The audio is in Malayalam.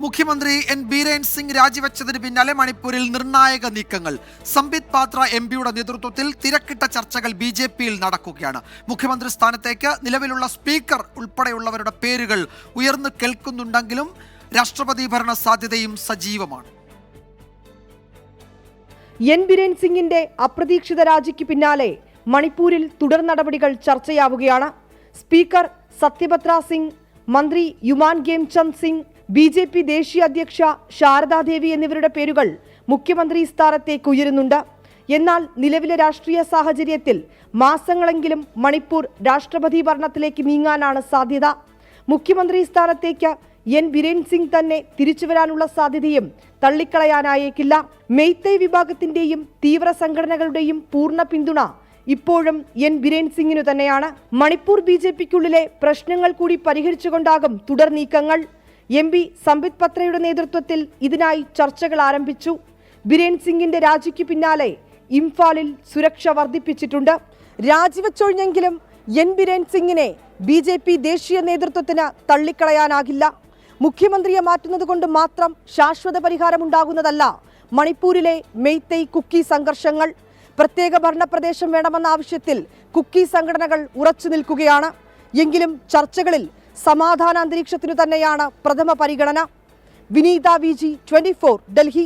മുഖ്യമന്ത്രി എൻ ബീരേൻ സിംഗ് രാജിവെച്ചതിന് പിന്നാലെ മണിപ്പൂരിൽ നിർണായക നീക്കങ്ങൾ. സംബിത് പാത്ര എംപിയുടെ നേതൃത്വത്തിൽ തിരക്കിട്ട ചർച്ചകൾ ബിജെപിയിൽ നടക്കുകയാണ്. മുഖ്യമന്ത്രി സ്ഥാനത്തേക്ക് നിലവിലുള്ള സ്പീക്കർ ഉൾപ്പെടെയുള്ളവരുടെ പേരുകൾ ഉയർന്നു കേൾക്കുന്നുണ്ടെങ്കിലും രാഷ്ട്രപതി ഭരണ സാധ്യതയും സജീവമാണ്. എൻ ബീരേൻ സിംഗിന്റെ അപ്രതീക്ഷിത രാജിക്ക് പിന്നാലെ മണിപ്പൂരിൽ തുടർ നടപടികൾ ചർച്ചയാവുകയാണ്. സ്പീക്കർ സത്യപത്ര സിംഗ്, മന്ത്രി യുമാൻ ഖേംചന്ദ് സിംഗ്, ബിജെപി ദേശീയ അധ്യക്ഷ ശാരദാദേവി എന്നിവരുടെ പേരുകൾ മുഖ്യമന്ത്രി സ്ഥാനത്തേക്ക് ഉയരുന്നുണ്ട്. എന്നാൽ നിലവിലെ രാഷ്ട്രീയ സാഹചര്യത്തിൽ മാസങ്ങളെങ്കിലും മണിപ്പൂർ രാഷ്ട്രപതി ഭരണത്തിലേക്ക് നീങ്ങാനാണ് സാധ്യത. മുഖ്യമന്ത്രി സ്ഥാനത്തേക്ക് എൻ ബീരേൻ സിംഗ് തന്നെ തിരിച്ചുവരാനുള്ള സാധ്യതയും തള്ളിക്കളയാനായേക്കില്ല. മെയ്തൈ വിഭാഗത്തിന്റെയും തീവ്ര സംഘടനകളുടെയും പൂർണ്ണ പിന്തുണ ഇപ്പോഴും എൻ ബീരേൻ സിംഗിനു തന്നെയാണ്. മണിപ്പൂർ ബിജെപിക്കുള്ളിലെ പ്രശ്നങ്ങൾ കൂടി പരിഹരിച്ചുകൊണ്ടാകും തുടർ നീക്കങ്ങൾ. എം പി സംബിത് പത്രയുടെ നേതൃത്വത്തിൽ ഇതിനായി ചർച്ചകൾ ആരംഭിച്ചു. ബീരേൻ സിംഗിന്റെ രാജിക്ക് പിന്നാലെ ഇംഫാലിൽ സുരക്ഷ വർദ്ധിപ്പിച്ചിട്ടുണ്ട്. രാജിവെച്ചൊഴിഞ്ഞെങ്കിലും എൻ ബീരേൻ സിംഗിനെ ബിജെപി ദേശീയ നേതൃത്വത്തിന് തള്ളിക്കളയാനാകില്ല. മുഖ്യമന്ത്രിയെ മാറ്റുന്നത് കൊണ്ട് മാത്രം ശാശ്വത പരിഹാരമുണ്ടാകുന്നതല്ല മണിപ്പൂരിലെ മെയ്തൈ കുക്കി സംഘർഷങ്ങൾ. പ്രത്യേക ഭരണപ്രദേശം വേണമെന്ന ആവശ്യത്തിൽ കുക്കി സംഘടനകൾ ഉറച്ചു നിൽക്കുകയാണ്. എങ്കിലും ചർച്ചകളിൽ സമാധാന അന്തരീക്ഷത്തിനു തന്നെയാണ് പ്രഥമ പരിഗണന. വിനീത വിജി, 24, ഡൽഹി.